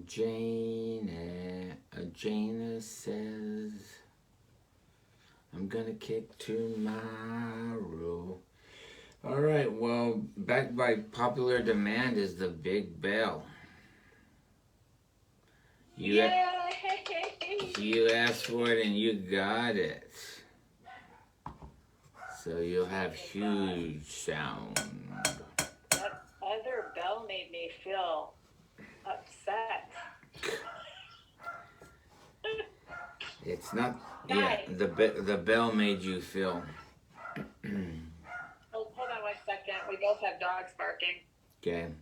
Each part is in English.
Jane says, I'm gonna kick tomorrow. Alright, well, backed by popular demand is the Big Bell. You asked for it and you got it. So you'll have huge sound. That other bell made me feel upset. It's not. Yeah, the bell made you feel. Oh, hold on 1 second. We both have dogs barking. Okay.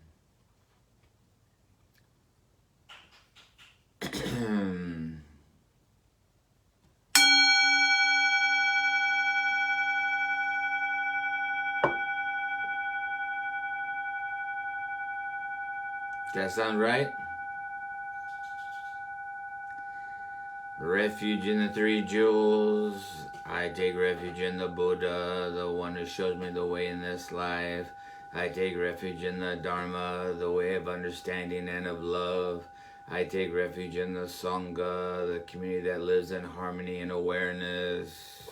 Does that sound right? Refuge in the three jewels. I take refuge in the Buddha, the one who shows me the way in this life. I take refuge in the Dharma, the way of understanding and of love. I take refuge in the Sangha, the community that lives in harmony and awareness.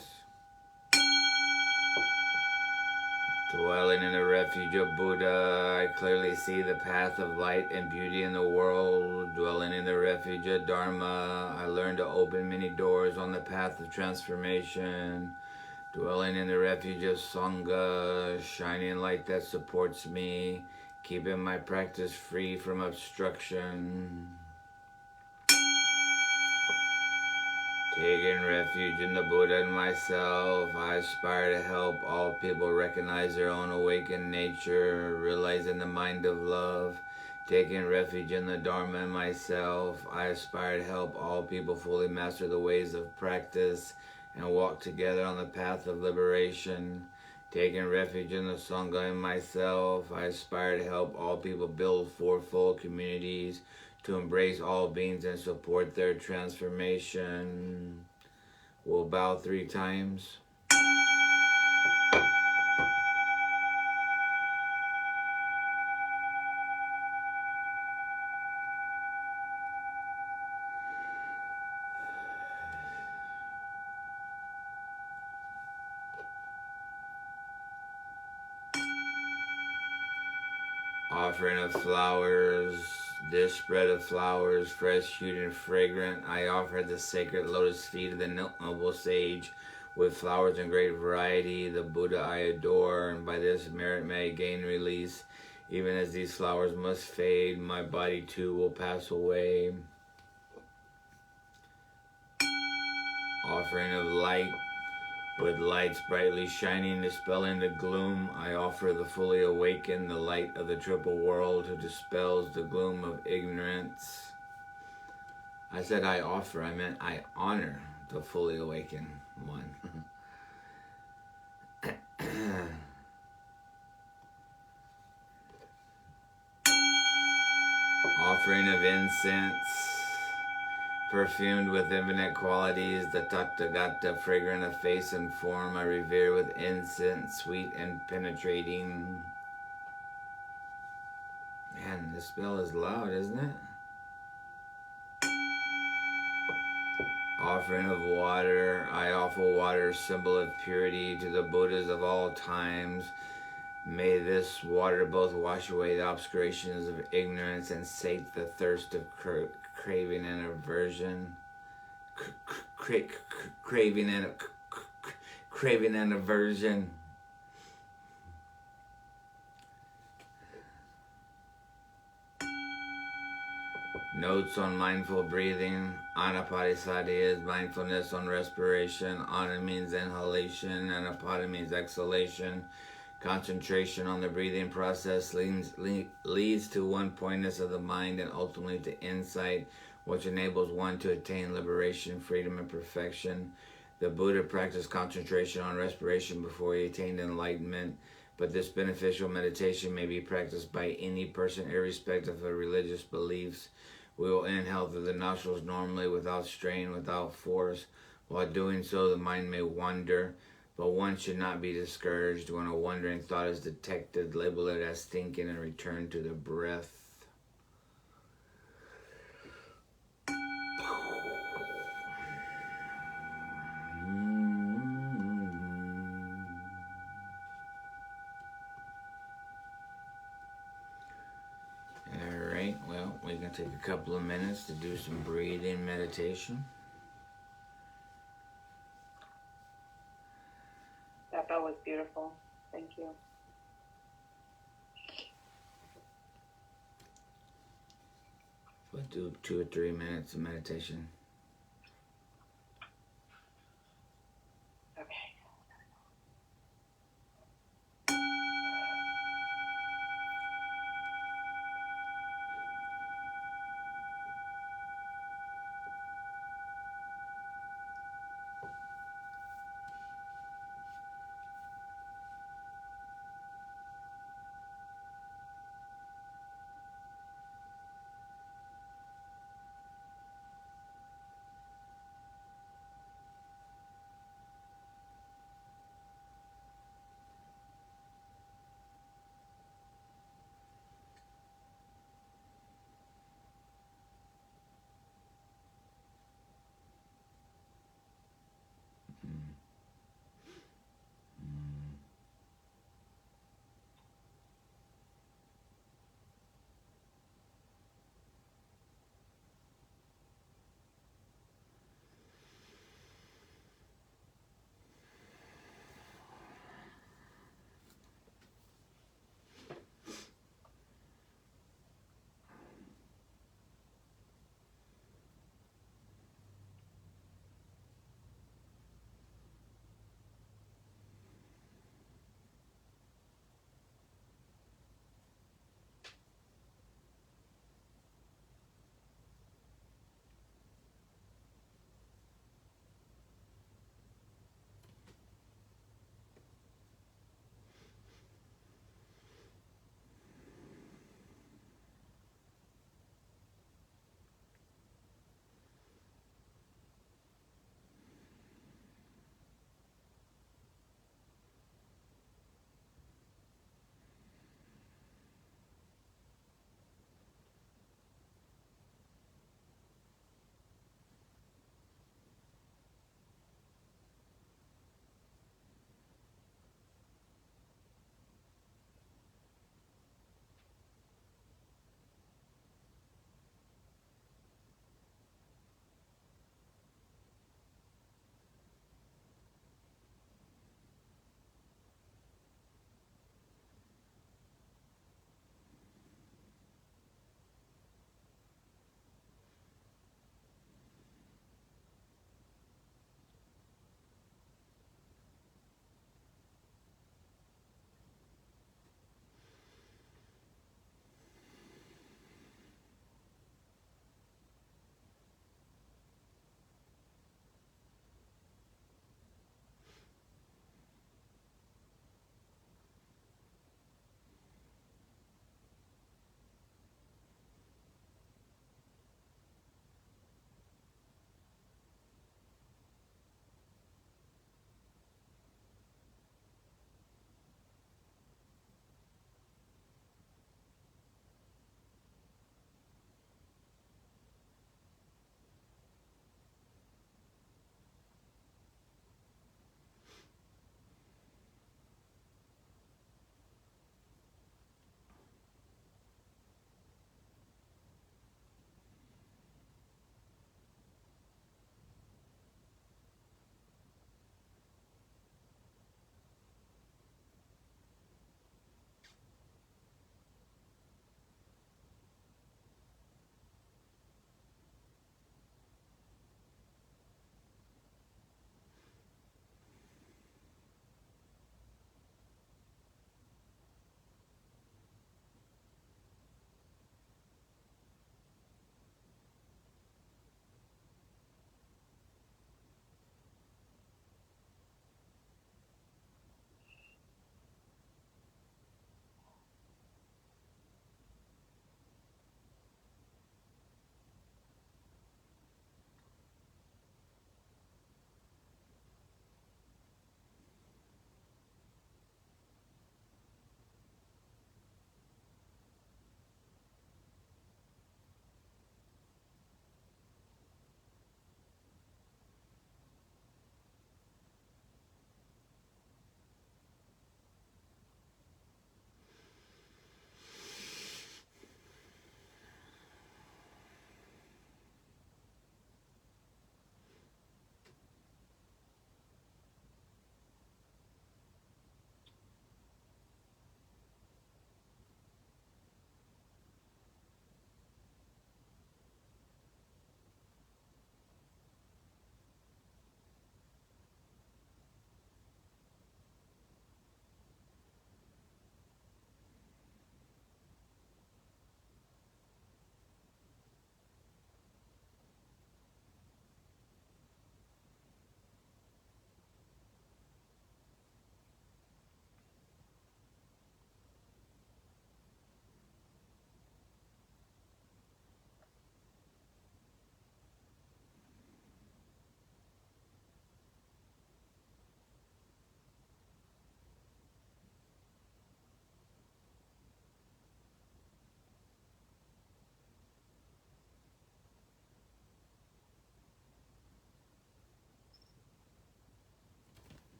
Dwelling in the refuge of Buddha, I clearly see the path of light and beauty in the world. Dwelling in the refuge of Dharma, I learn to open many doors on the path of transformation. Dwelling in the refuge of Sangha, shining light that supports me, keeping my practice free from obstruction. Taking refuge in the Buddha and myself, I aspire to help all people recognize their own awakened nature, realizing the mind of love. Taking refuge in the Dharma and myself, I aspire to help all people fully master the ways of practice and walk together on the path of liberation. Taking refuge in the Sangha and myself, I aspire to help all people build fourfold communities to embrace all beings and support their transformation. We'll bow 3 times. Offering of flowers. This spread of flowers, fresh hued and fragrant, I offer the sacred lotus feet of the noble sage, with flowers in great variety, the Buddha I adore, and by this merit may I gain release. Even as these flowers must fade, my body too will pass away. Offering of light. With lights brightly shining, dispelling the gloom, I offer the fully awakened, the light of the triple world who dispels the gloom of ignorance. I said I offer, I meant I honor the fully awakened one. Offering of incense. Perfumed with infinite qualities, the Tathagata, fragrant of face and form, I revere with incense, sweet and penetrating. Man, this bell is loud, isn't it? Offering of water. I offer water, symbol of purity, to the Buddhas of all times. May this water both wash away the obscurations of ignorance and sate the thirst of craving and aversion. Craving and aversion. Notes on mindful breathing. Anapadisati is mindfulness on respiration. Ana means inhalation. Anapada means exhalation. Concentration on the breathing process leads to one-pointedness of the mind and ultimately to insight, which enables one to attain liberation, freedom, and perfection. The Buddha practiced concentration on respiration before he attained enlightenment, but this beneficial meditation may be practiced by any person irrespective of religious beliefs. We will inhale through the nostrils normally, without strain, without force. While doing so, the mind may wander, but one should not be discouraged. When a wandering thought is detected, label it as thinking and return to the breath. We can take a couple of minutes to do some breathing meditation. That bell was beautiful. Thank you. We'll do 2 or 3 minutes of meditation. Okay.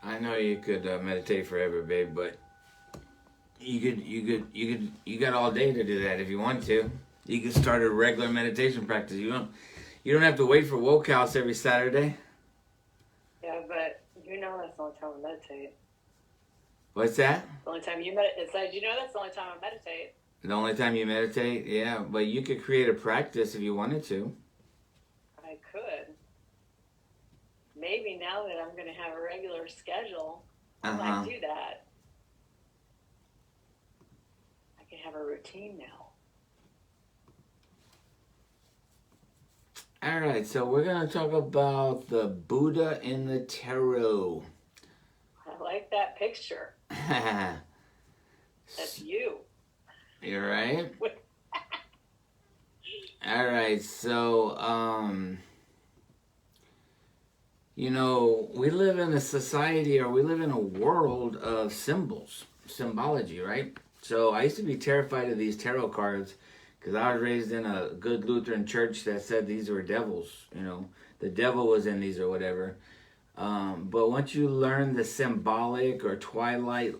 I know you could meditate forever, babe, but you got all day to do that if you want to. You can start a regular meditation practice. You don't have to wait for woke house every Saturday. Yeah, but you know that's the only time I meditate. What's that? The only time you meditate. It's like, you know that's the only time I meditate. The only time you meditate? Yeah, but you could create a practice if you wanted to. I could. Maybe now that I'm going to have a regular schedule, I might do that. I can have a routine now. All right, so we're going to talk about the Buddha in the Tarot. I like that picture. That's you. You're right. All right, so, you know, we live in a society, or we live in a world of symbols, symbology, right? So I used to be terrified of these tarot cards because I was raised in a good Lutheran church that said these were devils, you know, the devil was in these or whatever. But once you learn the symbolic or twilight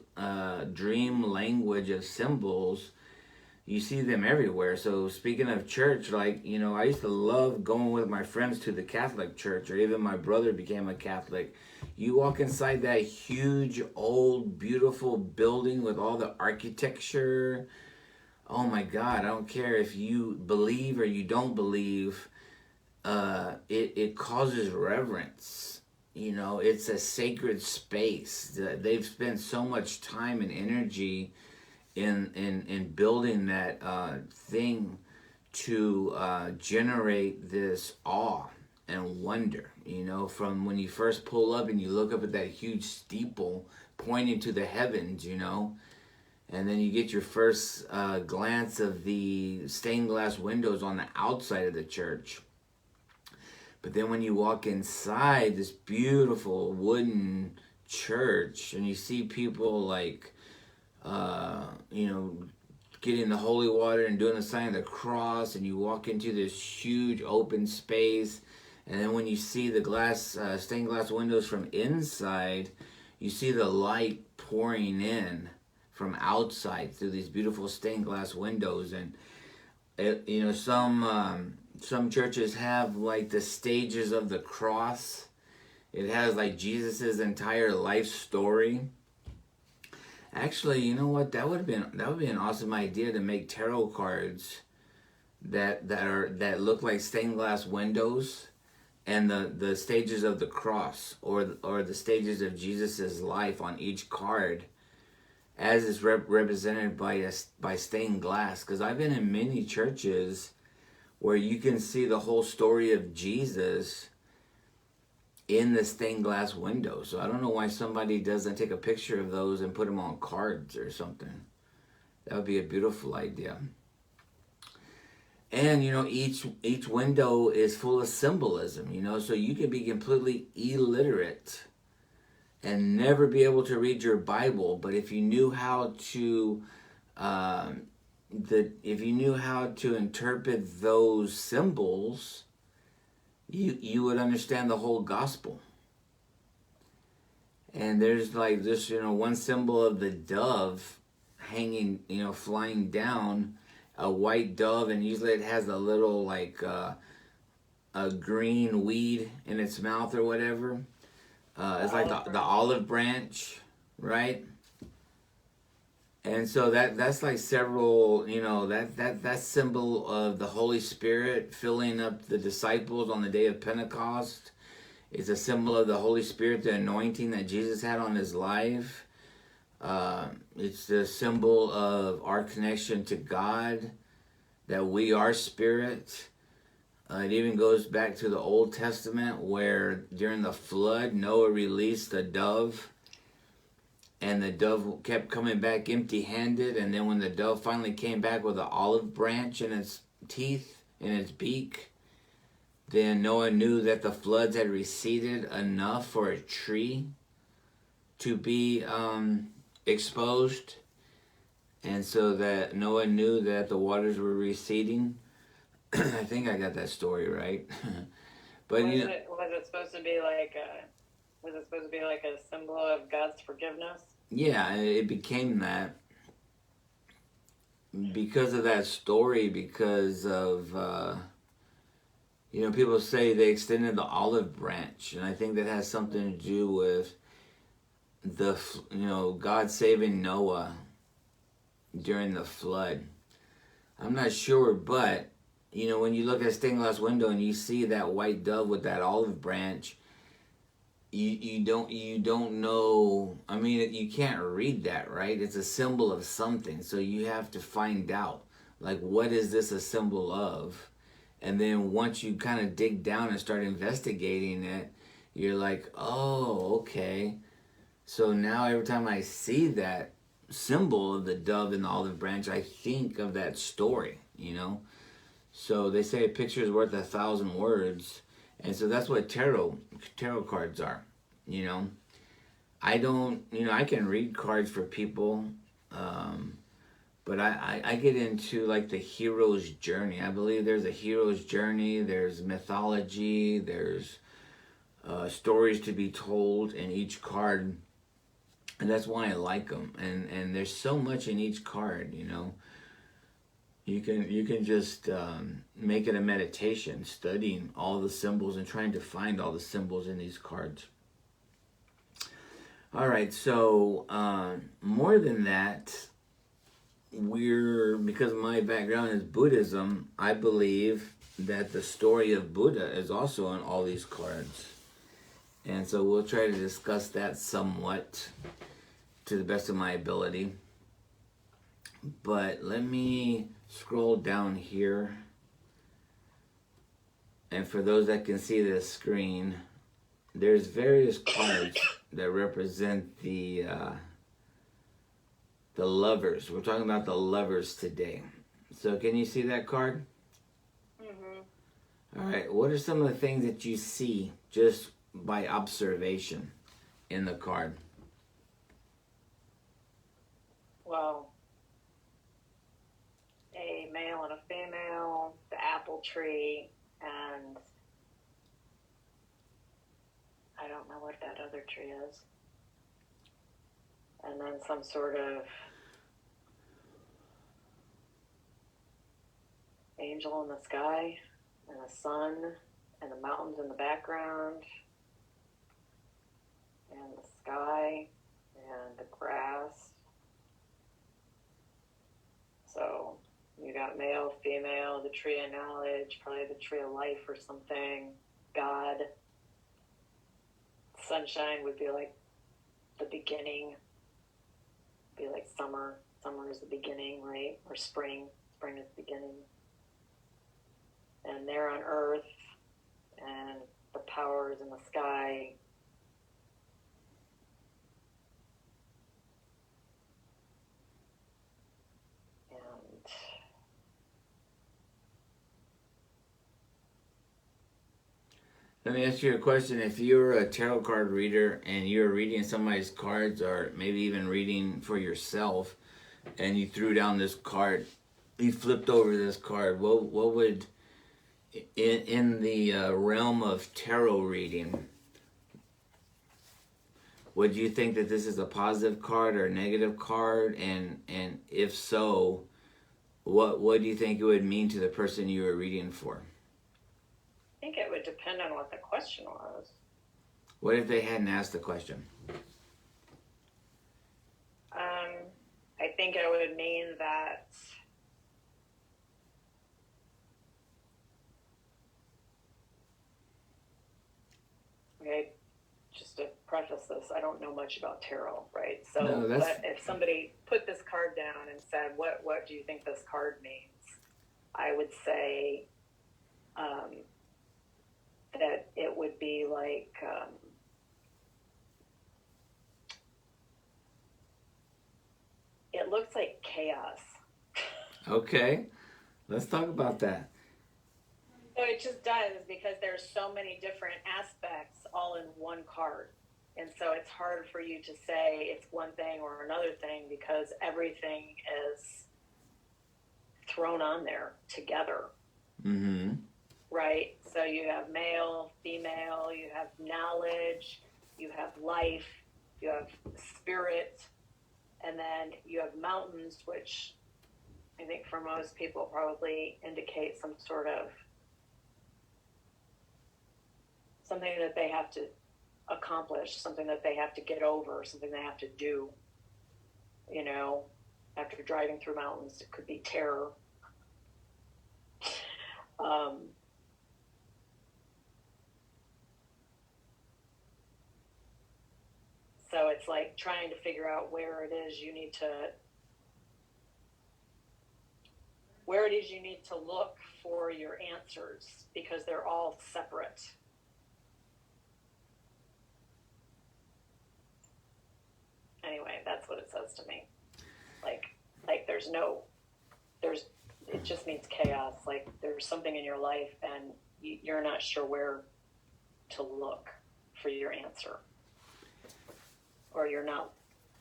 dream language of symbols, you see them everywhere. So speaking of church, like, you know, I used to love going with my friends to the Catholic church, or even my brother became a Catholic. You walk inside that huge, old, beautiful building with all the architecture. Oh my God, I don't care if you believe or you don't believe, it causes reverence. You know, it's a sacred space. They've spent so much time and energy in building that thing to generate this awe and wonder. You know, from when you first pull up and you look up at that huge steeple pointing to the heavens, you know, and then you get your first glance of the stained glass windows on the outside of the church. But then when you walk inside this beautiful wooden church and you see people like, you know, getting the holy water and doing the sign of the cross, and you walk into this huge open space, and then when you see the glass, stained glass windows from inside, you see the light pouring in from outside through these beautiful stained glass windows. And you know, some churches have like the stages of the cross. It has like Jesus's entire life story. Actually, you know what? That would be an awesome idea, to make tarot cards that look like stained glass windows, and the stages of the cross, or the stages of Jesus's life on each card, as is represented by stained glass. Because I've been in many churches where you can see the whole story of Jesus in the stained glass window. So I don't know why somebody doesn't take a picture of those and put them on cards or something. That would be a beautiful idea. And, you know, each window is full of symbolism, you know, so you can be completely illiterate and never be able to read your Bible, but if you knew how to interpret those symbols, you would understand the whole gospel. And there's like this, you know, one symbol of the dove hanging, you know, flying down, a white dove, and usually it has a little like a green weed in its mouth or whatever. It's like the olive branch, right? And so that's like several, you know, that symbol of the Holy Spirit filling up the disciples on the day of Pentecost. It's a symbol of the Holy Spirit, the anointing that Jesus had on his life. It's the symbol of our connection to God, that we are spirit. It even goes back to the Old Testament, where during the flood, Noah released a dove, and the dove kept coming back empty-handed, and then when the dove finally came back with an olive branch in its teeth, in its beak, then Noah knew that the floods had receded enough for a tree to be exposed. And so that Noah knew that the waters were receding. I think I got that story right. But was it supposed to be like Was it supposed to be like a symbol of God's forgiveness? Yeah, it became that because of that story, because of, people say they extended the olive branch, and I think that has something to do with God saving Noah during the flood. I'm not sure, but, when you look at a stained glass window and you see that white dove with that olive branch, you don't know. I mean, you can't read that, right? It's a symbol of something, so you have to find out, like, what is this a symbol of? And then once you kind of dig down and start investigating it, you're like, oh, okay. So now every time I see that symbol of the dove and the olive branch, I think of that story, So they say a picture is worth 1,000 words. And so that's what tarot cards are, I don't, I can read cards for people, but I get into like the hero's journey. I believe there's a hero's journey, there's mythology, there's stories to be told in each card. And that's why I like them. And there's so much in each card, You can just make it a meditation, studying all the symbols and trying to find all the symbols in these cards. All right, so more than that, because my background is Buddhism, I believe that the story of Buddha is also on all these cards. And so we'll try to discuss that somewhat to the best of my ability. But let me scroll down here. And for those that can see the screen, there's various cards that represent the lovers. We're talking about the lovers today. So can you see that card? Mm-hmm. All right. What are some of the things that you see just by observation in the card? Well, a male and a female, the apple tree, and I don't know what that other tree is. And then some sort of angel in the sky, and the sun, and the mountains in the background, and the sky, and the grass. So you got male, female, the tree of knowledge, probably the tree of life or something, God. Sunshine would be like the beginning, be like summer. Summer is the beginning, right? Or spring. Spring is the beginning. And they're on earth, and the power is in the sky. And Let me ask you a question. If you're a tarot card reader and you're reading somebody's cards, or maybe even reading for yourself, and you threw down this card, you flipped over this card, what would, in the realm of tarot reading, would you think that this is a positive card or a negative card? And if so, what do you think it would mean to the person you were reading for? I think it would depend on what the question was. What if they hadn't asked the question? I think it would mean that okay, just to preface this, I don't know much about tarot, right? So No, but if somebody put this card down and said, what do you think this card means? I would say that it would be like it looks like chaos. Okay, let's talk about that. So it just does, because there's so many different aspects all in one card. And so it's hard for you to say it's one thing or another thing, because everything is thrown on there together. Mm-hmm. Right? So you have male, female, you have knowledge, you have life, you have spirit, and then you have mountains, which I think for most people probably indicate some sort of something that they have to accomplish, something that they have to get over, something they have to do. You know, after driving through mountains, it could be terror. So it's like trying to figure out where it is you need to look for your answers, because they're all separate. Anyway, that's what it says to me. Like it just means chaos. Like there's something in your life and you're not sure where to look for your answer, or you're not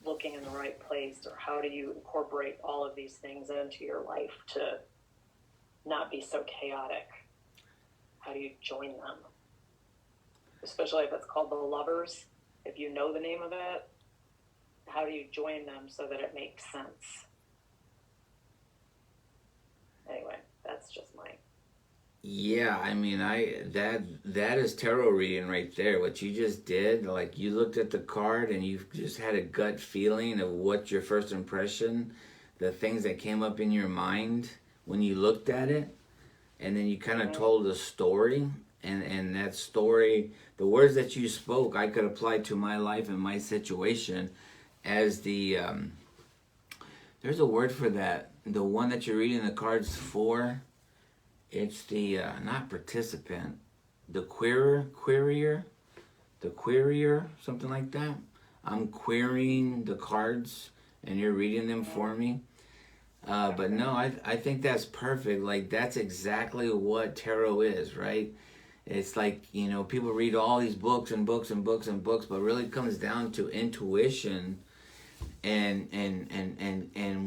looking in the right place, or how do you incorporate all of these things into your life to not be so chaotic? How do you join them? Especially if it's called the lovers, if you know the name of it, how do you join them so that it makes sense? Anyway, that's just my... Yeah, I mean, that is tarot reading right there. What you just did, like you looked at the card and you just had a gut feeling of what your first impression, the things that came up in your mind when you looked at it, and then you kind of told a story, and that story, the words that you spoke, I could apply to my life and my situation as the there's a word for that, the one that you're reading the cards for. It's the not participant, the querier, something like that. I'm querying the cards and you're reading them for me. But no, I think that's perfect. Like that's exactly what tarot is, right? It's like, you know, people read all these books and books and books and books, but really it comes down to intuition. And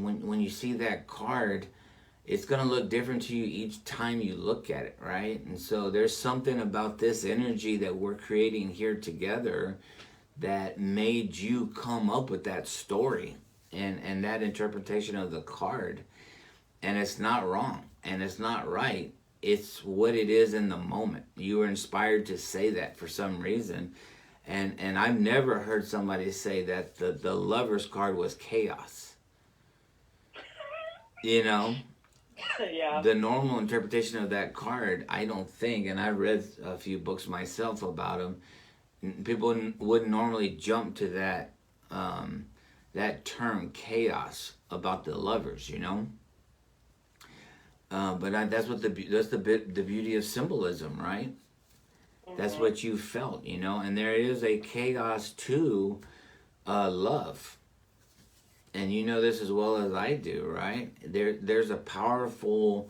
when you see that card, it's going to look different to you each time you look at it, right? And so there's something about this energy that we're creating here together that made you come up with that story and that interpretation of the card. And it's not wrong and it's not right. It's what it is in the moment. You were inspired to say that for some reason. And I've never heard somebody say that the lover's card was chaos. You know? Yeah. The normal interpretation of that card, I don't think, and I've read a few books myself about them, people wouldn't normally jump to that that term chaos about the lovers, you know. But that's the beauty of symbolism, right? That's what you felt, you know. And there is a chaos to love. And you know this as well as I do, right? There's a powerful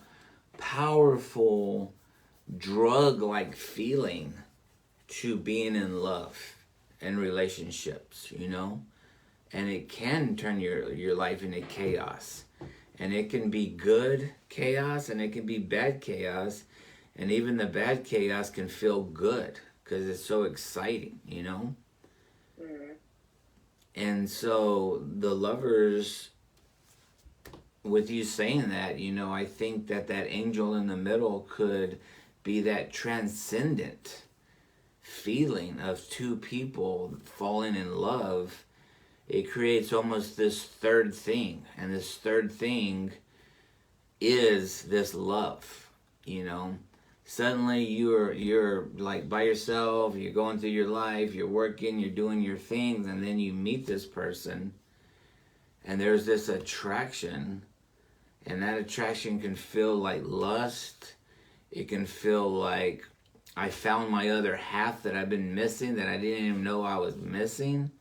drug-like feeling to being in love and relationships, you know? And it can turn your life into chaos. And it can be good chaos and it can be bad chaos. And even the bad chaos can feel good because it's so exciting, you know? And so the lovers, with you saying that, you know, I think that angel in the middle could be that transcendent feeling of two people falling in love. It creates almost this third thing. And this third thing is this love, you know. Suddenly you're like by yourself, you're going through your life, you're working, you're doing your things, and then you meet this person and there's this attraction, and that attraction can feel like lust. It can feel like I found my other half that I've been missing, that I didn't even know I was missing.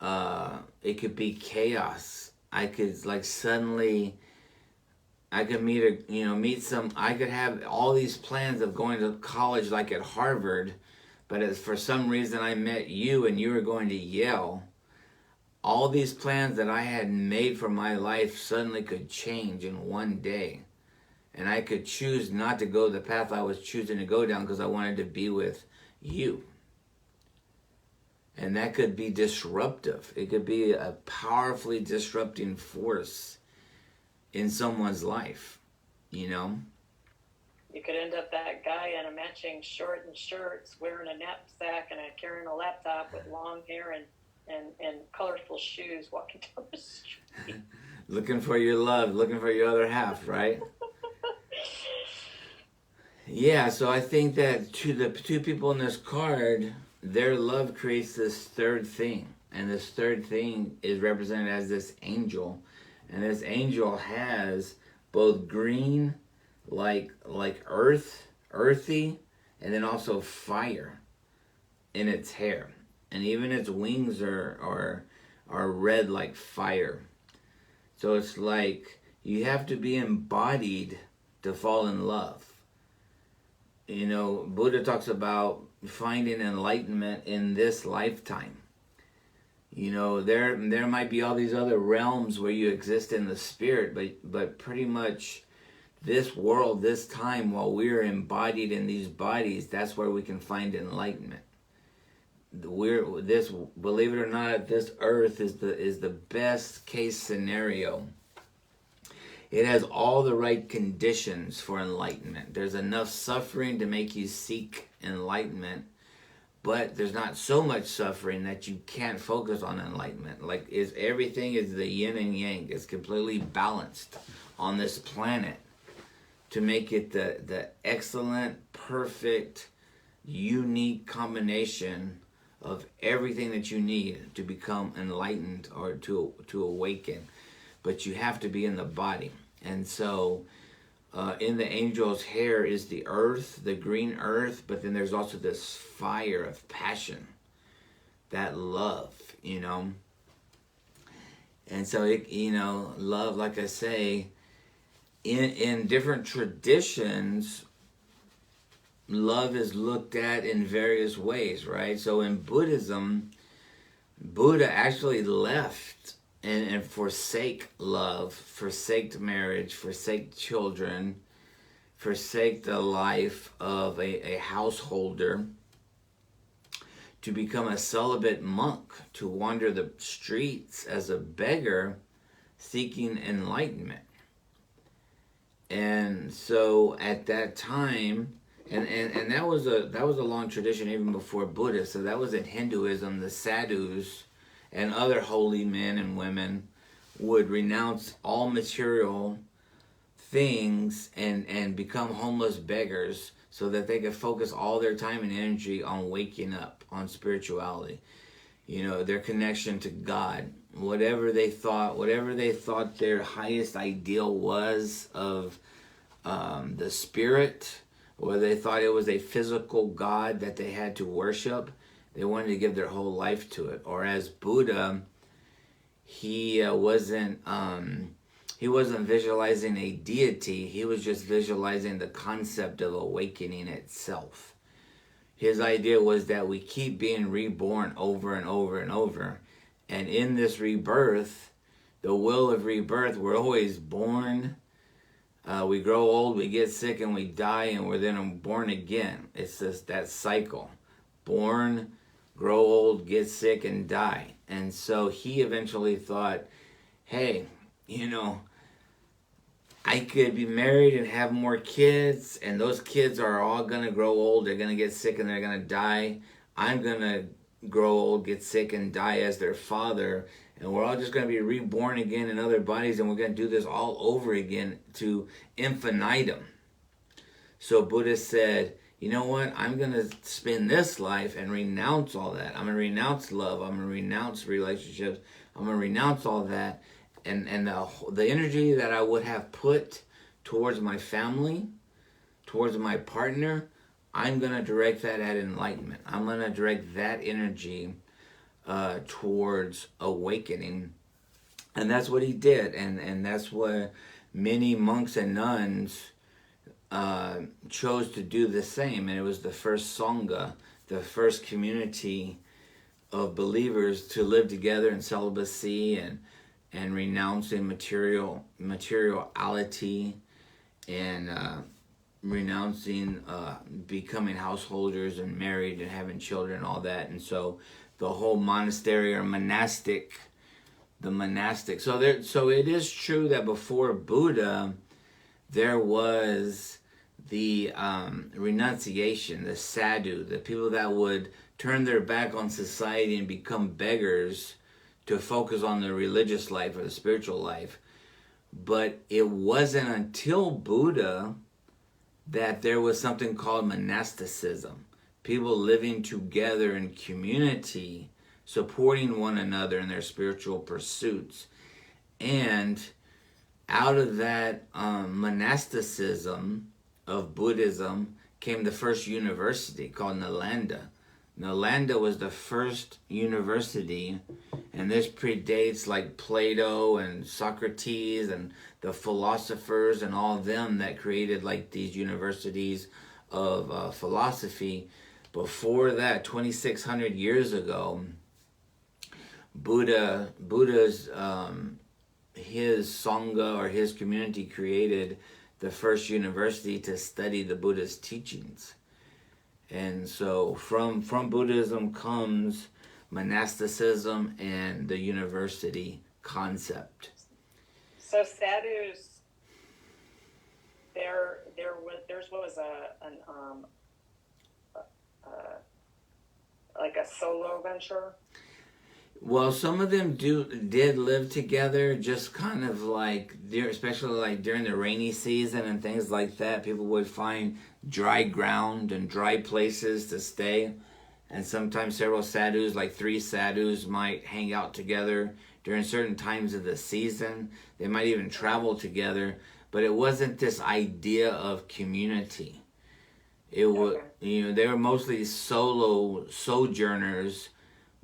It could be chaos. I could like suddenly I could I could have all these plans of going to college like at Harvard, but as for some reason I met you and you were going to Yale, all these plans that I had made for my life suddenly could change in one day. And I could choose not to go the path I was choosing to go down because I wanted to be with you. And that could be disruptive. It could be a powerfully disrupting force in someone's life, you know? You could end up that guy in a matching short and shirts, wearing a knapsack and carrying a laptop with long hair and colorful shoes, walking down the street. Looking for your love, looking for your other half, right? Yeah, so I think that to the two people in this card, their love creates this third thing. And this third thing is represented as this angel. And this angel has both green, like earthy, and then also fire in its hair. And even its wings are red like fire. So it's like you have to be embodied to fall in love. You know, Buddha talks about finding enlightenment in this lifetime. You know, there might be all these other realms where you exist in the spirit, but pretty much this world, this time, while we're embodied in these bodies, that's where we can find enlightenment. Believe it or not, this earth is the best case scenario. It has all the right conditions for enlightenment. There's enough suffering to make you seek enlightenment, but there's not so much suffering that you can't focus on enlightenment. Like everything is the yin and yang. It's completely balanced on this planet to make it the excellent, perfect, unique combination of everything that you need to become enlightened or to awaken. But you have to be in the body. And so in the angel's hair is the earth, the green earth, but then there's also this fire of passion, that love, you know. And so, love, like I say, in different traditions, love is looked at in various ways, right? So in Buddhism, Buddha actually left and forsake love, forsake marriage, forsake children, forsake the life of a householder to become a celibate monk, to wander the streets as a beggar seeking enlightenment. And so at that time, and that was a long tradition even before Buddha. So that was in Hinduism. The sadhus and other holy men and women would renounce all material things and become homeless beggars so that they could focus all their time and energy on waking up, on spirituality. You know, their connection to God. Whatever they thought their highest ideal was of the spirit, or they thought it was a physical God that they had to worship, they wanted to give their whole life to it. Or as Buddha, he wasn't visualizing a deity. He was just visualizing the concept of awakening itself. His idea was that we keep being reborn over and over and over. And in this rebirth, the will of rebirth, we're always born. We grow old, we get sick, and we die, and we're then born again. It's just that cycle. Born, grow old, get sick, and die. And so he eventually thought, hey, I could be married and have more kids, and those kids are all going to grow old, they're going to get sick, and they're going to die. I'm going to grow old, get sick, and die as their father, and we're all just going to be reborn again in other bodies, and we're going to do this all over again to infinitum. So Buddha said, you know what? I'm going to spend this life and renounce all that. I'm going to renounce love. I'm going to renounce relationships. I'm going to renounce all that. And the energy that I would have put towards my family, towards my partner, I'm going to direct that at enlightenment. I'm going to direct that energy towards awakening. And that's what he did. And that's what many monks and nuns chose to do the same. And it was the first Sangha, the first community of believers to live together in celibacy and renouncing materiality and renouncing becoming householders and married and having children and all that. And so the whole monastery or monastic, the monastic. So it is true that before Buddha, there was the renunciation, the sadhu, the people that would turn their back on society and become beggars to focus on the religious life or the spiritual life. But it wasn't until Buddha that there was something called monasticism. People living together in community, supporting one another in their spiritual pursuits. And out of that monasticism of Buddhism came the first university called Nalanda. Nalanda was the first university, and this predates like Plato and Socrates and the philosophers and all of them that created like these universities of philosophy. Before that, 2,600 years ago, Buddha's his Sangha or his community created the first university to study the Buddha's teachings. And so from Buddhism comes monasticism and the university concept. So sadhus, theirs was like a solo venture. Well, some of them did live together, just kind of like, especially like during the rainy season and things like that. People would find dry ground and dry places to stay. And sometimes several sadhus, like 3 sadhus, might hang out together during certain times of the season. They might even travel together. But it wasn't this idea of community. It was, they were mostly solo sojourners.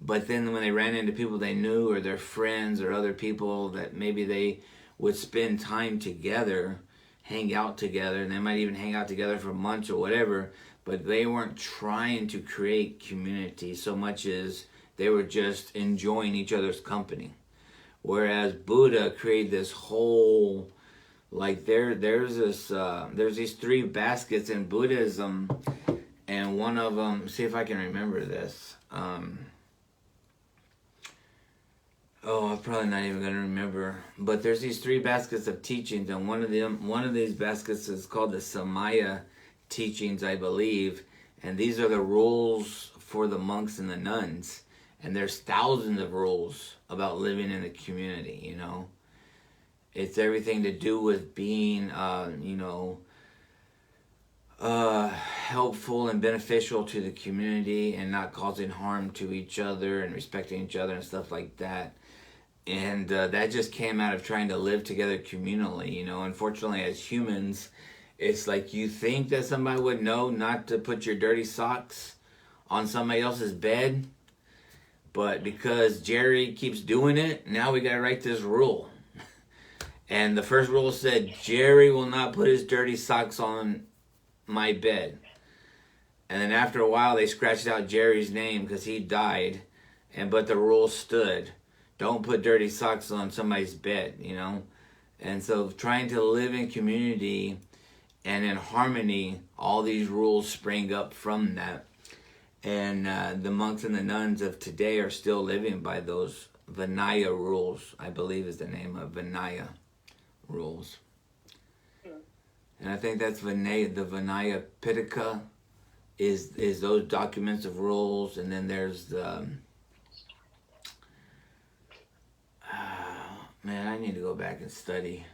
But then when they ran into people they knew or their friends or other people that maybe they would spend time together, hang out together, and they might even hang out together for months or whatever, but they weren't trying to create community so much as they were just enjoying each other's company. Whereas Buddha created this whole, like there's these 3 baskets in Buddhism, and one of them, see if I can remember this. I'm probably not even going to remember. But there's these 3 baskets of teachings, and one of these baskets is called the Samaya teachings, I believe. And these are the rules for the monks and the nuns. And there's thousands of rules about living in the community, It's everything to do with being, helpful and beneficial to the community and not causing harm to each other and respecting each other and stuff like that. And that just came out of trying to live together communally, Unfortunately, as humans, it's like you think that somebody would know not to put your dirty socks on somebody else's bed. But because Jerry keeps doing it, now we got to write this rule. And the first rule said, Jerry will not put his dirty socks on my bed. And then after a while, they scratched out Jerry's name because he died. But the rule stood. Don't put dirty socks on somebody's bed, And so trying to live in community and in harmony, all these rules spring up from that. And the monks and the nuns of today are still living by those Vinaya rules, I believe is the name of Vinaya rules. And I think that's Vinaya, the Vinaya Pitaka is those documents of rules. And then there's the... man, I need to go back and study.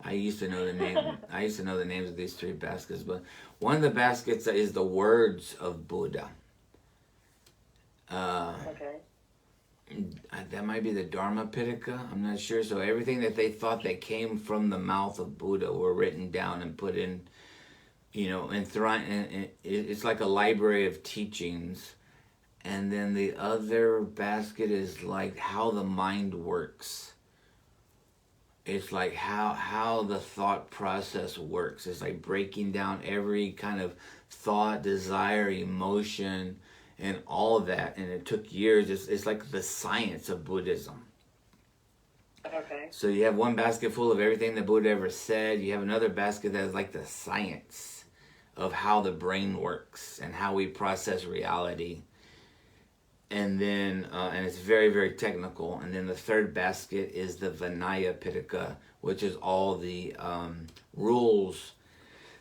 I used to know the name. I used to know the names of these 3 baskets, but one of the baskets is the words of Buddha. Okay. That might be the Dharma Pitaka. I'm not sure. So everything that they thought that came from the mouth of Buddha were written down and put in, and it's like a library of teachings. And then the other basket is like how the mind works. It's like how the thought process works. It's like breaking down every kind of thought, desire, emotion, and all of that. And it took years. It's like the science of Buddhism. Okay. So you have one basket full of everything that Buddha ever said. You have another basket that is like the science of how the brain works and how we process reality. and then and it's very, very technical. And then the third basket is the Vinaya Pitaka, which is all the rules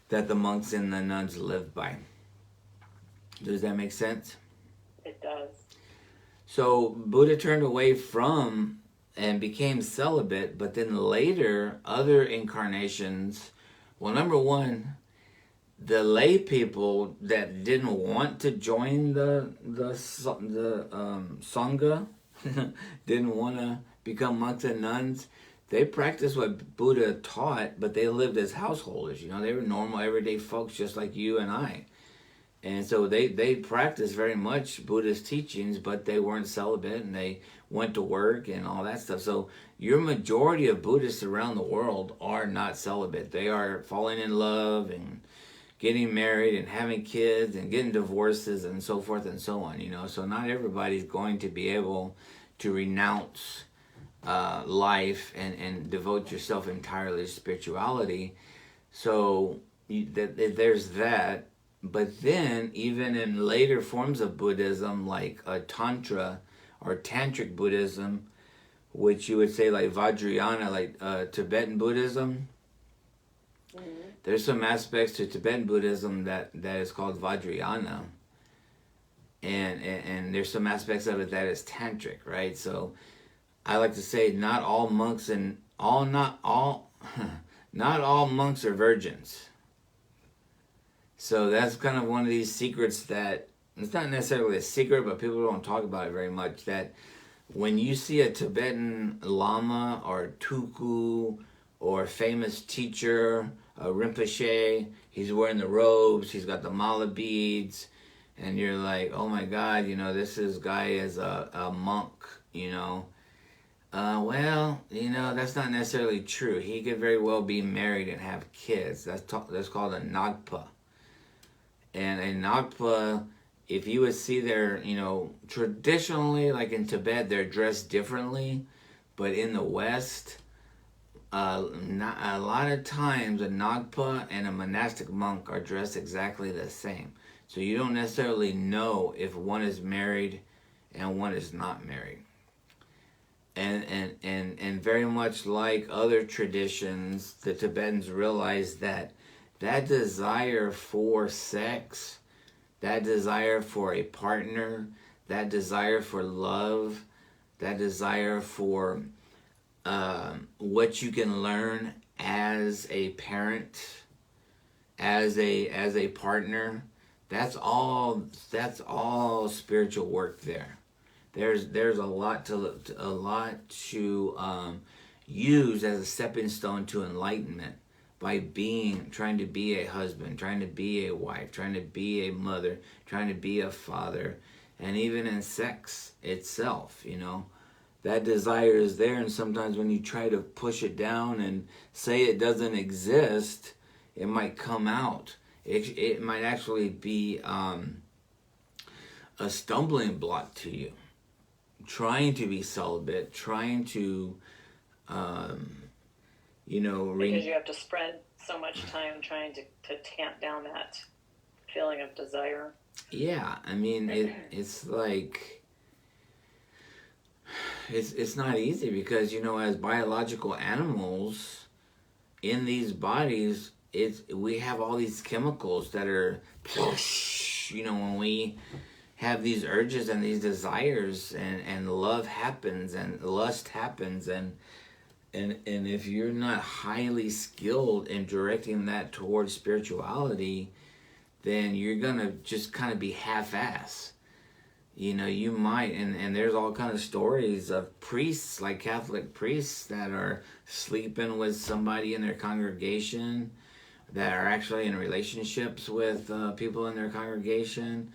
that the monks and the nuns live by. Does that make sense? It does. So Buddha turned away from and became celibate, but then later, other incarnations. Well, number one, the lay people that didn't want to join the sangha, didn't want to become monks and nuns. They practiced what Buddha taught, but they lived as householders. You know, they were normal, everyday folks just like you and I. And so they practiced very much Buddha's teachings, but they weren't celibate, and they went to work and all that stuff. So your majority of Buddhists around the world are not celibate. They are falling in love and getting married and having kids and getting divorces and so forth and so on. You know, so not everybody's going to be able to renounce life and devote yourself entirely to spirituality. So there's that. But then, even in later forms of Buddhism, like Tantra or Tantric Buddhism, which you would say like Vajrayana, like Tibetan Buddhism, there's some aspects to Tibetan Buddhism that is called Vajrayana. And there's some aspects of it that is Tantric, right? So I like to say not all monks not all monks are virgins. So that's kind of one of these secrets that, it's not necessarily a secret, but people don't talk about it very much, that when you see a Tibetan Lama or Tuku or a famous teacher, a Rinpoche, he's wearing the robes, he's got the mala beads, and you're like, oh my God, you know, this guy is a monk, you know. Well, you know, that's not necessarily true. He could very well be married and have kids. That's called a Nagpa. And a Nagpa, if you would see their, you know, traditionally, like in Tibet, they're dressed differently. But in the West, a lot of times a Nagpa and a monastic monk are dressed exactly the same. So you don't necessarily know if one is married and one is not married. And very much like other traditions, the Tibetans realized that desire for sex, that desire for a partner, that desire for love, that desire for what you can learn as a parent, as a partner, that's all spiritual work there. There's a lot to use as a stepping stone to enlightenment, by trying to be a husband, trying to be a wife, trying to be a mother, trying to be a father, and even in sex itself, you know, that desire is there. And sometimes when you try to push it down and say it doesn't exist, it might come out. It might actually be a stumbling block to you. Trying to be celibate, trying to, you know... Because you have to spend so much time trying to tamp down that feeling of desire. Yeah, I mean, it's like... It's not easy because, you know, as biological animals, in these bodies, we have all these chemicals that are... You know, when we have these urges and these desires, and love happens and lust happens, and if you're not highly skilled in directing that towards spirituality, then you're gonna just kind of be half-ass. You know, you might, and there's all kind of stories of priests, like Catholic priests, that are sleeping with somebody in their congregation, that are actually in relationships with people in their congregation.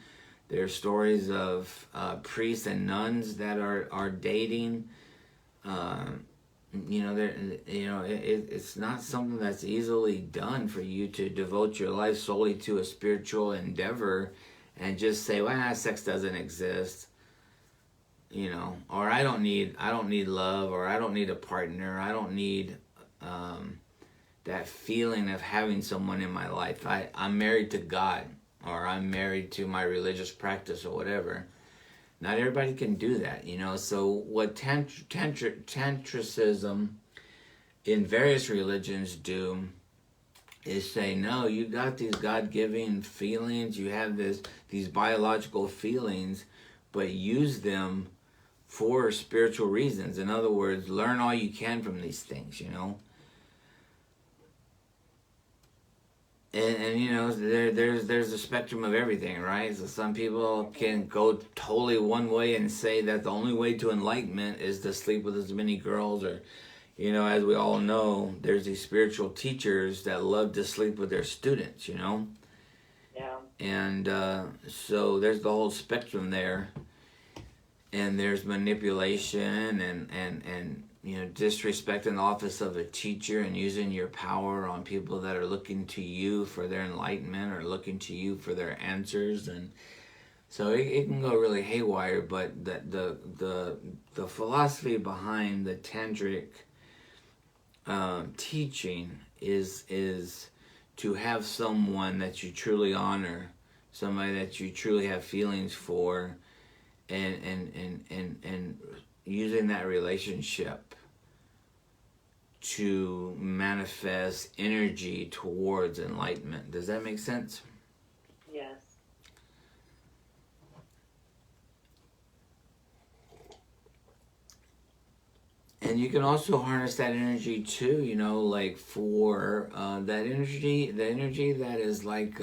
There's stories of priests and nuns that are dating. You know, it's not something that's easily done for you to devote your life solely to a spiritual endeavor and just say, well, sex doesn't exist, you know, or I don't need love, or I don't need a partner, I don't need that feeling of having someone in my life. I'm married to God, or I'm married to my religious practice, or whatever. Not everybody can do that, you know. So what tantricism in various religions do is say, no, you got these God-given feelings, you have these biological feelings, but use them for spiritual reasons. In other words, learn all you can from these things, you know. And you know, there's a spectrum of everything, right? So some people can go totally one way and say that the only way to enlightenment is to sleep with as many girls, or, you know, as we all know, there's these spiritual teachers that love to sleep with their students, you know. Yeah. And so there's the whole spectrum there, and there's manipulation and you know, disrespecting the office of a teacher and using your power on people that are looking to you for their enlightenment or looking to you for their answers. And so it can go really haywire. But the philosophy behind the tantric teaching is to have someone that you truly honor, somebody that you truly have feelings for, and using that relationship to manifest energy towards enlightenment. Does that make sense? Yes. And you can also harness that energy too, you know, like for that energy, the energy that is like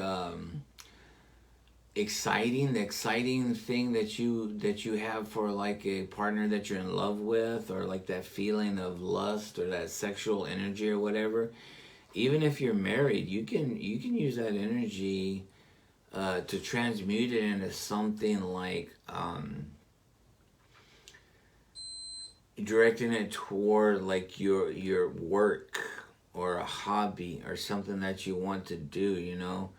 exciting, the exciting thing that you have for like a partner that you're in love with, or like that feeling of lust or that sexual energy or whatever. Even if you're married, you can use that energy to transmute it into something like directing it toward like your work or a hobby or something that you want to do, you know.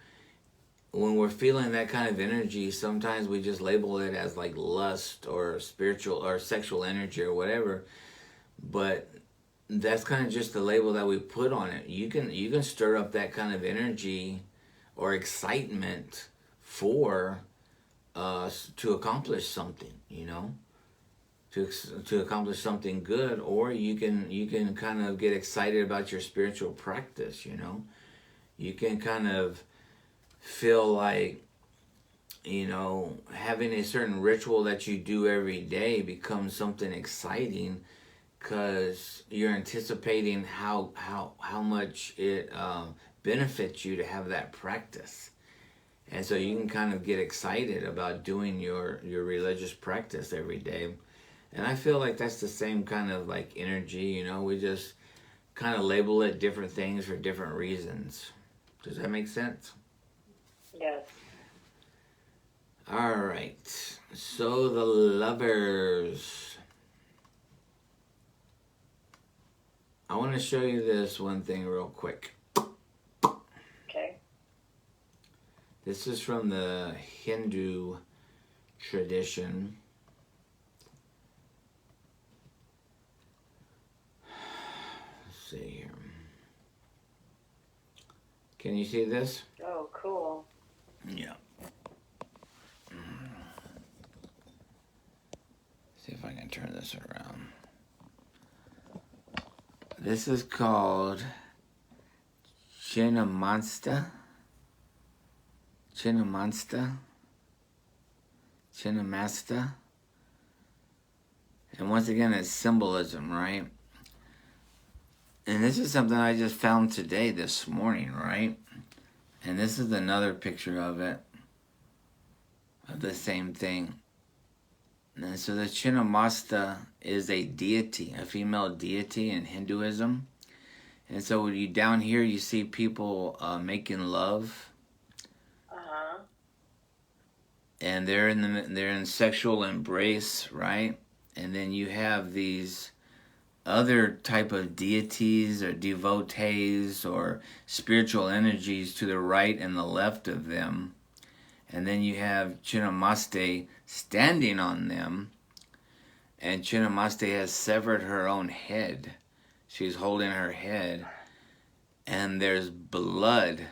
When we're feeling that kind of energy, sometimes we just label it as like lust or spiritual or sexual energy or whatever. But that's kind of just the label that we put on it. You can stir up that kind of energy or excitement for to accomplish something, you know, to accomplish something good. Or you can kind of get excited about your spiritual practice, you know. You can kind of feel like, you know, having a certain ritual that you do every day becomes something exciting because you're anticipating how much it benefits you to have that practice. And so you can kind of get excited about doing your religious practice every day. And I feel like that's the same kind of like energy, you know. We just kind of label it different things for different reasons. Does that make sense? Yes. All right. So the lovers. I want to show you this one thing real quick. Okay. This is from the Hindu tradition. Let's see here. Can you see this? Oh, cool. Yeah. See if I can turn this around. This is called Chinnamasta. And once again, it's symbolism, right? And this is something I just found today, this morning, right? And this is another picture of it, of the same thing. And so the Chinnamasta is a deity, a female deity in Hinduism. And so when you down here, you see people making love. Uh-huh. And they're in sexual embrace, right? And then you have these other type of deities or devotees or spiritual energies to the right and the left of them. And then you have Chinnamaste standing on them. And Chinnamaste has severed her own head. She's holding her head. And there's blood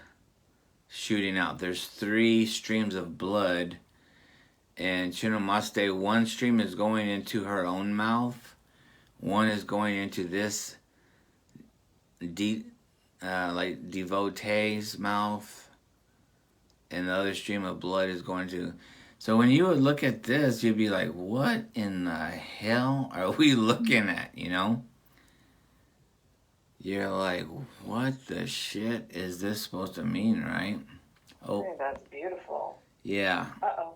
shooting out. There's 3 streams of blood. And Chinamaste, one stream is going into her own mouth. One is going into this like devotee's mouth. And the other stream of blood is going to... So when you would look at this, you'd be like, what in the hell are we looking at, you know? You're like, what the shit is this supposed to mean, right? Oh, I think that's beautiful. Yeah. Uh-oh.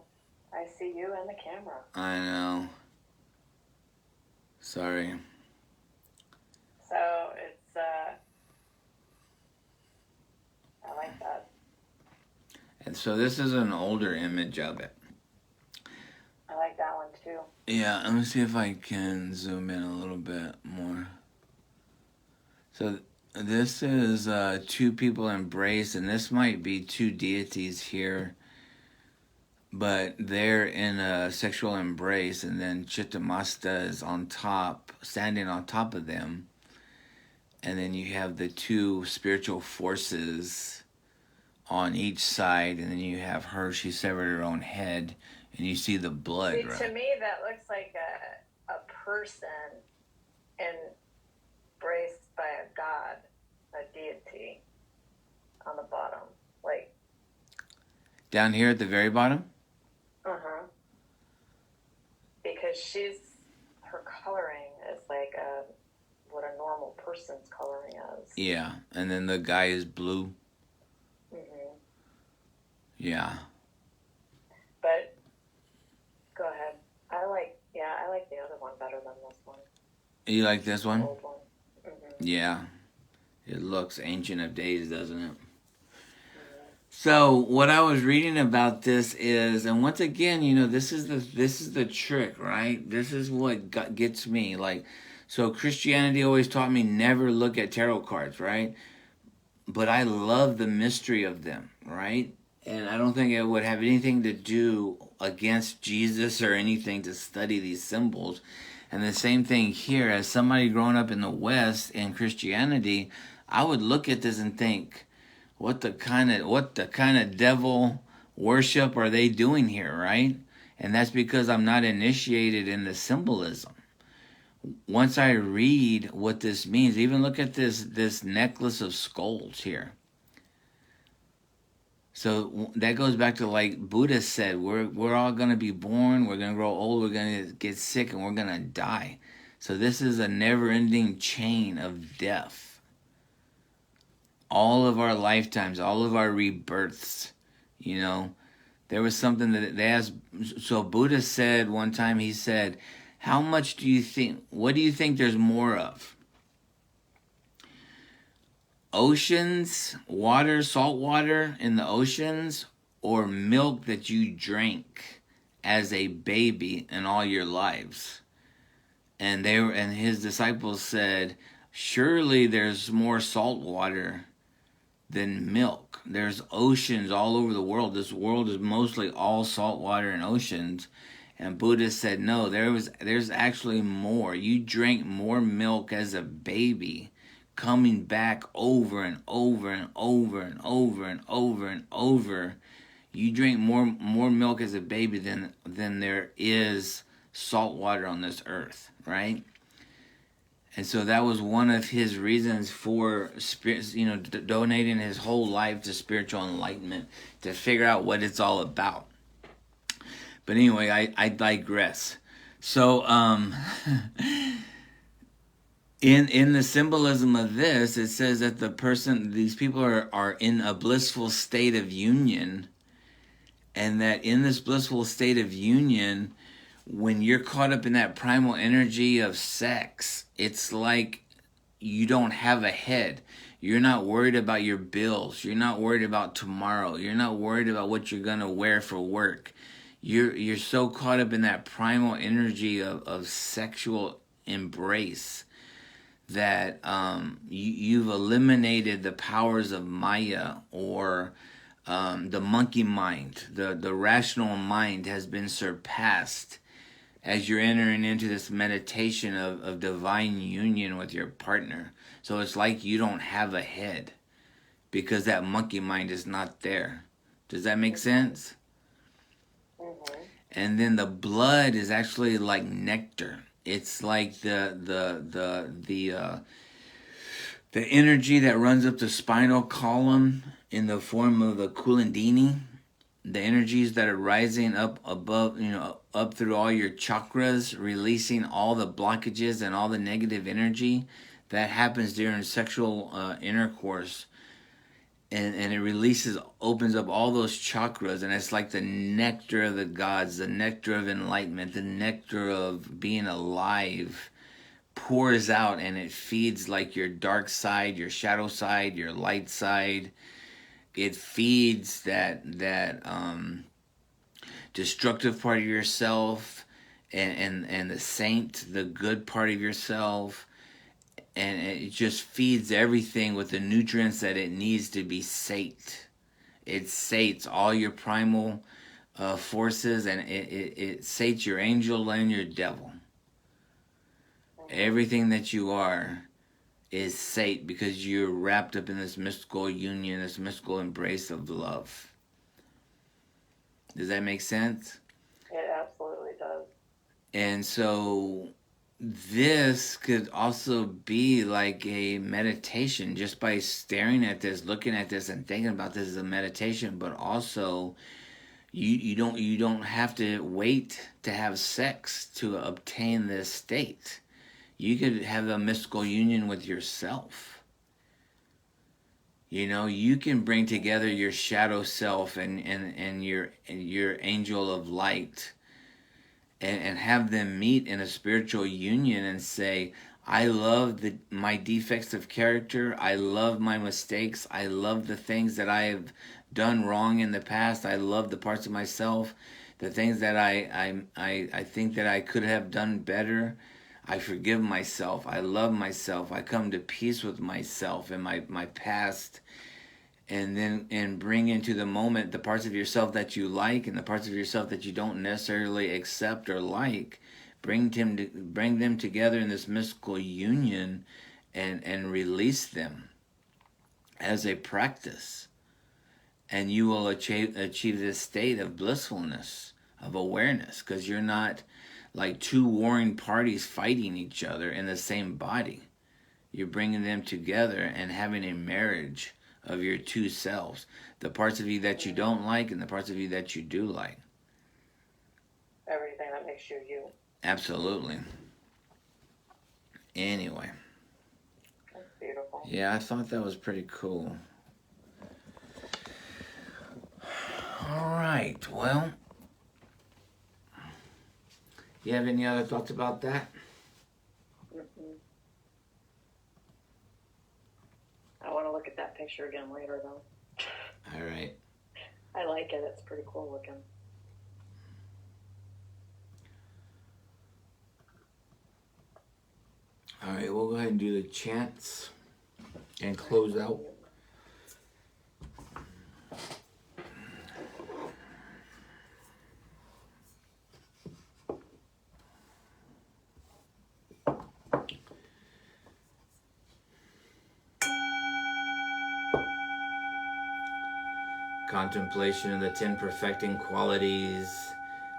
I see you in the camera. I know. Sorry. So it's, I like that. And so this is an older image of it. I like that one too. Yeah, let me see if I can zoom in a little bit more. So this is two people embraced, and this might be two deities here, but they're in a sexual embrace, and then Chittamasta is on top, standing on top of them, and then you have the two spiritual forces on each side, and then you have her, she severed her own head, and you see the blood. See, right? To me, that looks like a person embraced by a god, a deity, on the bottom. Like, down here at the very bottom? uh-huh. Because her coloring is like what a normal person's coloring is. Yeah, and then the guy is blue. Mm-hmm. Yeah. But go ahead. I like the other one better than this one. You like this one? The old one. Mm-hmm. Yeah. It looks Ancient of Days, doesn't it? Mm-hmm. So what I was reading about this is, and once again, you know, this is the trick, right? This is what gets me. Like, so Christianity always taught me never look at tarot cards, right? But I love the mystery of them, right? And I don't think it would have anything to do against Jesus or anything to study these symbols. And the same thing here, as somebody growing up in the West in Christianity, I would look at this and think, what the kind of devil worship are they doing here, right? And that's because I'm not initiated in the symbolism. Once I read what this means, even look at this necklace of skulls here. So that goes back to, like Buddha said, we're all going to be born, we're going to grow old, we're going to get sick, and we're going to die. So this is a never-ending chain of death. All of our lifetimes, all of our rebirths, you know. There was something that they asked, so Buddha said one time, he said, what do you think there's more of? Oceans, water, salt water in the oceans, or milk that you drank as a baby in all your lives? And his disciples said, surely there's more salt water than milk. There's oceans all over the world. This world is mostly all salt water and oceans. And Buddha said, no, there's actually more. You drank more milk as a baby, coming back over and over and over and over and over and over. You drink more milk as a baby than there is salt water on this earth, right? And so that was one of his reasons for donating his whole life to spiritual enlightenment, to figure out what it's all about. But anyway, I digress. So in the symbolism of this, it says that these people are in a blissful state of union, and that in this blissful state of union, when you're caught up in that primal energy of sex, it's like you don't have a head. You're not worried about your bills. You're not worried about tomorrow. You're not worried about what you're going to wear for work. You're so caught up in that primal energy of sexual embrace that you've eliminated the powers of Maya, or the monkey mind. The rational mind has been surpassed as you're entering into this meditation of divine union with your partner. So it's like you don't have a head because that monkey mind is not there. Does that make sense? Mm-hmm. And then the blood is actually like nectar. It's like the energy that runs up the spinal column in the form of the Kundalini, the energies that are rising up above, up through all your chakras, releasing all the blockages and all the negative energy that happens during sexual intercourse. And it releases, opens up all those chakras, and it's like the nectar of the gods, the nectar of enlightenment, the nectar of being alive pours out, and it feeds like your dark side, your shadow side, your light side. It feeds that destructive part of yourself, and the saint, the good part of yourself, and it just feeds everything with the nutrients that it needs to be sate. It sates all your primal forces, and it sates your angel and your devil. Everything that you are is sate because you're wrapped up in this mystical union, this mystical embrace of love. Does that make sense? It absolutely does. And so this could also be like a meditation, just by staring at this, looking at this, and thinking about this as a meditation. But also, you don't have to wait to have sex to obtain this state. You could have a mystical union with yourself. You can bring together your shadow self and your angel of light, and have them meet in a spiritual union and say, I love my defects of character. I love my mistakes. I love the things that I have done wrong in the past. I love the parts of myself, the things that I think that I could have done better. I forgive myself. I love myself. I come to peace with myself and my past. And bring into the moment the parts of yourself that you like and the parts of yourself that you don't necessarily accept or like. Bring them together in this mystical union, and release them as a practice. And you will achieve this state of blissfulness, of awareness, because you're not like two warring parties fighting each other in the same body. You're bringing them together and having a marriage of your two selves, the parts of you that you don't like and the parts of you that you do like. Everything that makes you you. Absolutely. Anyway. That's beautiful. Yeah, I thought that was pretty cool. All right, well, you have any other thoughts about that? I want to look at that picture again later, though. All right. I like it. It's pretty cool looking. All right, we'll go ahead and do the chants and close out. Contemplation of the 10 perfecting qualities.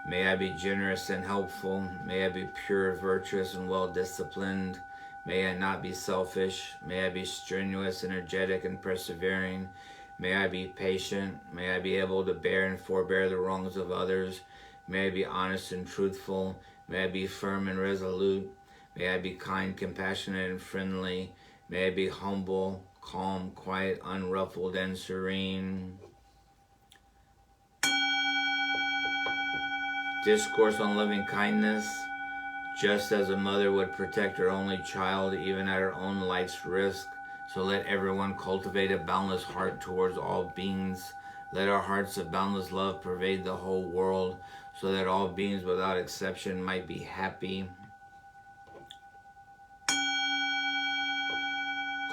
May I be generous and helpful. May I be pure, virtuous, and well-disciplined. May I not be selfish. May I be strenuous, energetic, and persevering. May I be patient. May I be able to bear and forbear the wrongs of others. May I be honest and truthful. May I be firm and resolute. May I be kind, compassionate, and friendly. May I be humble, calm, quiet, unruffled, and serene. Discourse on loving kindness. Just as a mother would protect her only child, even at her own life's risk, so let everyone cultivate a boundless heart towards all beings. Let our hearts of boundless love pervade the whole world, so that all beings without exception might be happy.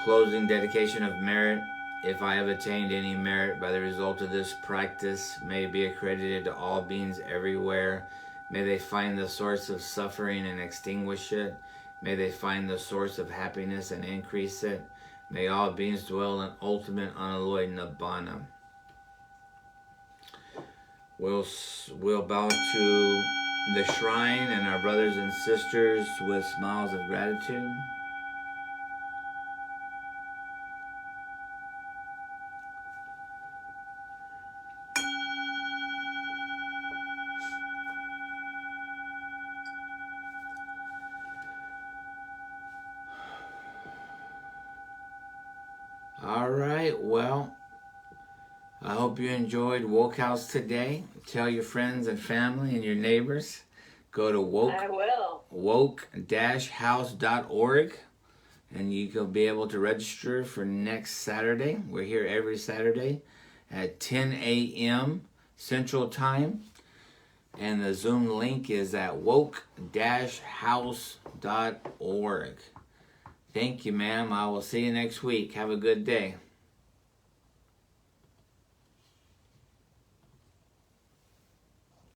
Closing dedication of merit. If I have attained any merit by the result of this practice, may it be accredited to all beings everywhere. May they find the source of suffering and extinguish it. May they find the source of happiness and increase it. May all beings dwell in ultimate unalloyed nibbana. We'll bow to the shrine and our brothers and sisters with smiles of gratitude. All right, well, I hope you enjoyed Woke House today. Tell your friends and family and your neighbors. Go to woke-house.org and you'll be able to register for next Saturday. We're here every Saturday at 10 a.m. Central Time. And the Zoom link is at woke-house.org. Thank you, ma'am. I will see you next week. Have a good day.